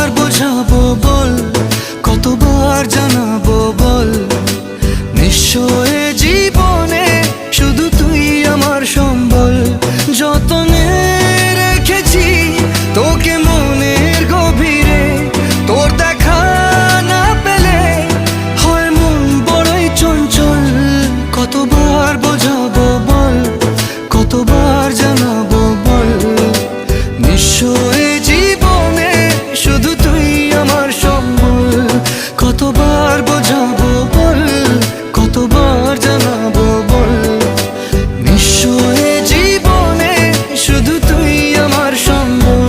কতবার বোঝাবো বল, কতবার জানাবো বল, নিশ্চয় জীবনে শুধু তুই আমার সম্বল। যতনে রেখেছি তোকে মনের গভীরে, তোর দেখা না পেলে হয় মন বড়ই চঞ্চল। কতবার বোঝাবো বল, কতবার জানাবো বল, নিশ্চয় জীবনে শুধু তুই আমার সম্বল। কতবার বোঝাবো বল, কতবার জানাবো বল, নিশ্চয় জীবনে শুধু তুই আমার সম্বল।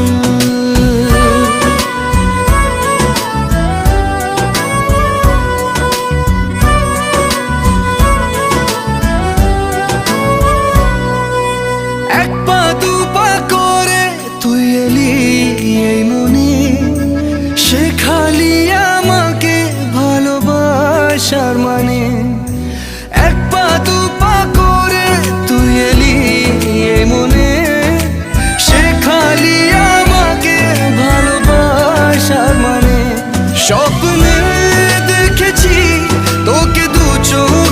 এক পা দু পা করে তুই এলি এই মনে, শেখালি আমাকে ভালোবাসার মানে। এক পা দু পা করে তুই এলি এই মনে, শেখালি আমাকে ভালোবাসার মানে। স্বপ্নে দেখেছি তোকে দু চোখ